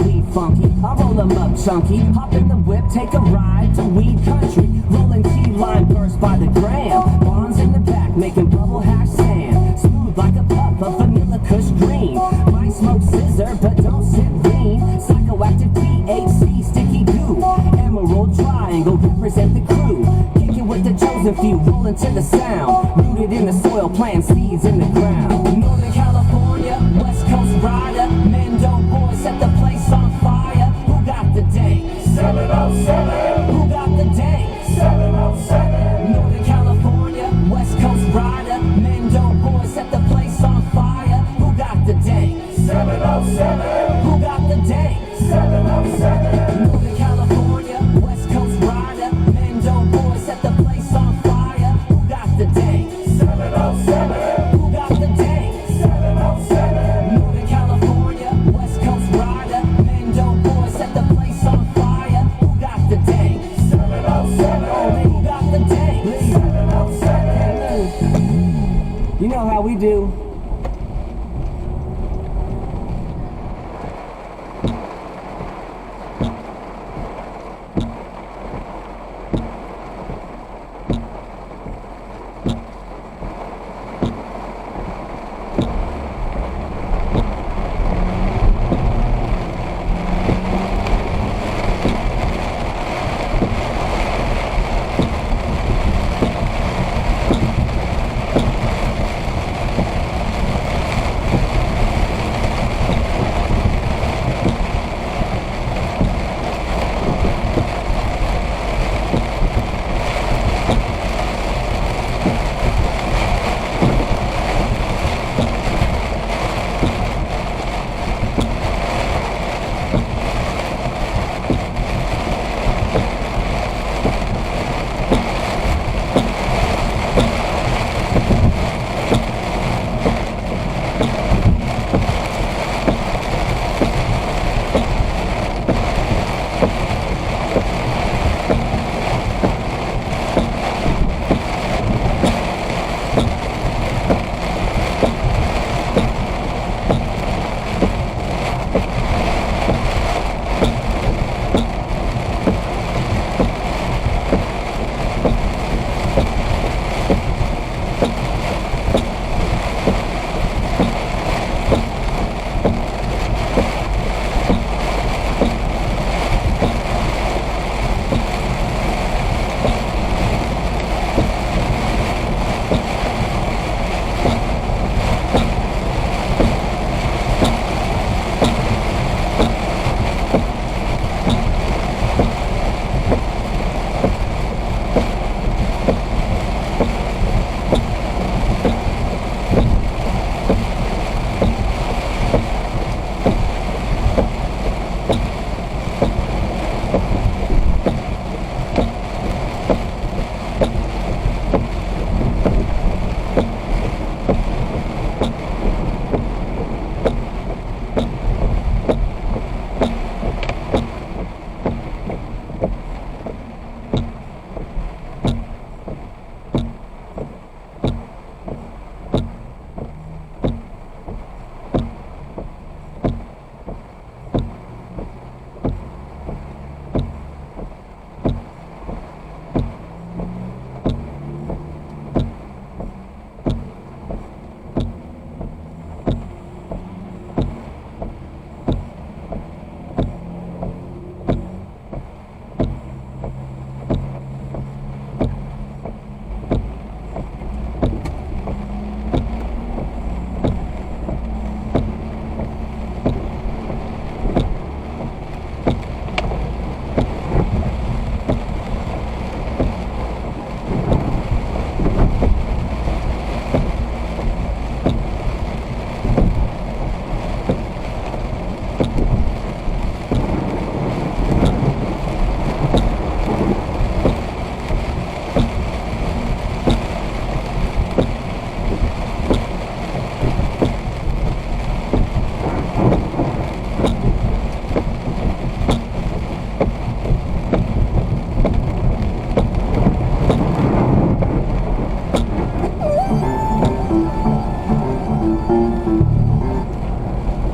weed funky, I roll them up chunky. Hop in the whip, take a ride to weed country. Rolling key lime burst by the gram. Bonds in the back, making bubble hash sand. Smooth like a puff of vanilla kush green. Might smoke scissor, but don't sip lean. Psychoactive THC, sticky goo. Emerald triangle, represent the crew. Kicking with the chosen few, rolling to the sound. Rooted in the soil, plant seeds in the ground. Northern California, West Coast rider. Mendo boy, set the place on fire. Who got the day? 707. Who got the day? 707. Northern California, West Coast rider. Mendo boy, set the place on fire. Who got the day? 707. Who got the day? 707. Northern California, West Coast rider. Mendo boy, set the place on fire. Who got the day? 707. Who got the day? 707. Northern California, West Coast rider. Mendo boy, set the place on fire. Who got the day? 707. Who got the day? 707. You know how we do.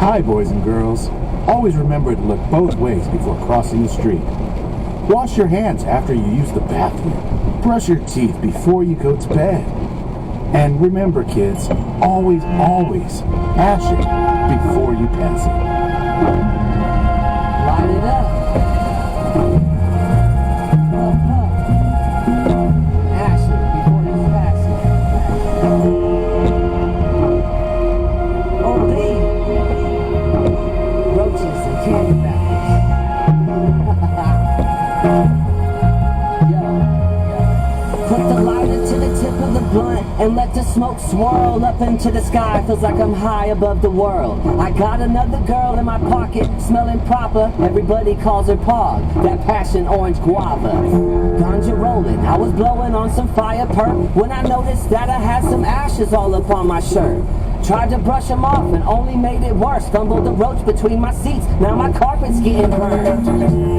Hi, boys and girls. Always remember to look both ways before crossing the street. Wash your hands after you use the bathroom. Brush your teeth before you go to bed. And remember, kids, always, always ash it before you pass it. Light it up. Ash it before you pass it. OB. Roaches and candy wrappers. Yo. Put the lighter to the tip of the blunt and let the smoke swirl up into the sky. Feels like I'm high above the world. I got another girl in my pocket, smelling proper. Everybody calls her Pog, that passion orange guava. Ganja rolling, I was blowing on some fire perp when I noticed that I had some ashes all up on my shirt. Tried to brush them off and only made it worse. Fumbled the roach between my seats, now my carpet's getting burned.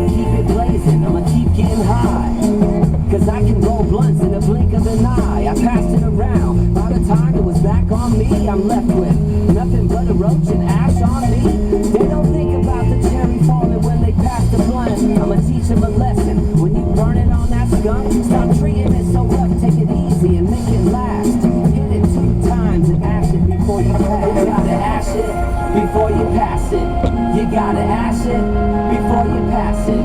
Keep it blazing, I'ma keep getting high, cause I can roll blunts in a blink of an eye. I passed it around, by the time it was back on me, I'm left with nothing but a roach and ash on me. They don't think about the cherry falling when they pass the blunt. I'ma teach them a lesson, when you burn it on that skunk, stop treating it so rough, take it easy and make it last. Hit it 2 times and ash it before you pass it. You gotta ash it before you pass it. You gotta ash it before you pass it.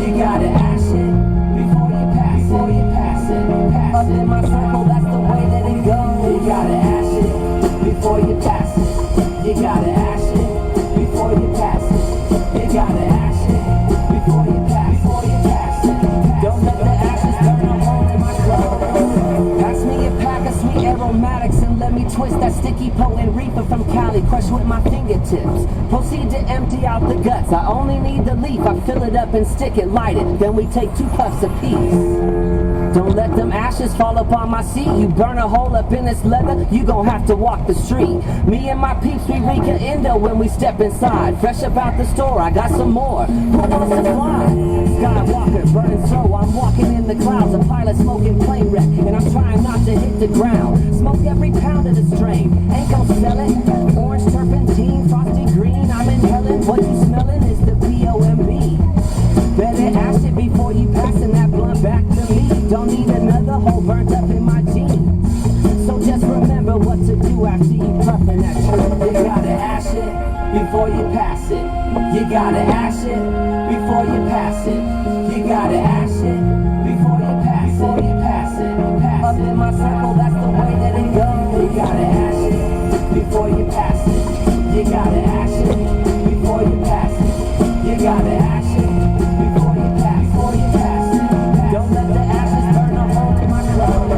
You gotta ash it before you pass it. Before you pass it. Up in my circle, that's the way that it goes. You gotta ash it before you pass it. You gotta ash it before you pass it. You gotta ash it before you pass it. Before you pass it. Don't let the ashes burn a hole in my clothes. Pass me a pack of sweet aromatics and let me twist that sticky potent reefer from Cali, crush with my fingertips. Proceed to empty out the guts. I only need the leaf. I fill it up and stick it, light it. Then we take 2 puffs apiece. Don't let them ashes fall upon my seat. You burn a hole up in this leather, you gon' have to walk the street. Me and my peeps, we reek an endo when we step inside. Fresh up out the store, I got some more. Who wants to fly? Skywalker, burning slow, I'm walking in the clouds. A pilot smoking plane wreck, and I'm trying not to hit the ground. Smoke every pound of the strain, ain't gon' sell it. Orange turpentine, frosty green, I'm inhaling. What you smelling is the BOMB. Better ash it before you passing that blunt back to me. Don't need another hole burnt up in my jeans. So just remember what to do after you puffin' that tree. You gotta ash it before you pass it. You gotta ash it before you pass it. You gotta ash it before you pass it. Before you pass it. Up in my circle, that's the way that it goes. You gotta ash it before you pass it. You gotta ash it before you pass it. You gotta ash it before you pass it. Before you pass it. Don't let the ashes burn a hole in my clothes.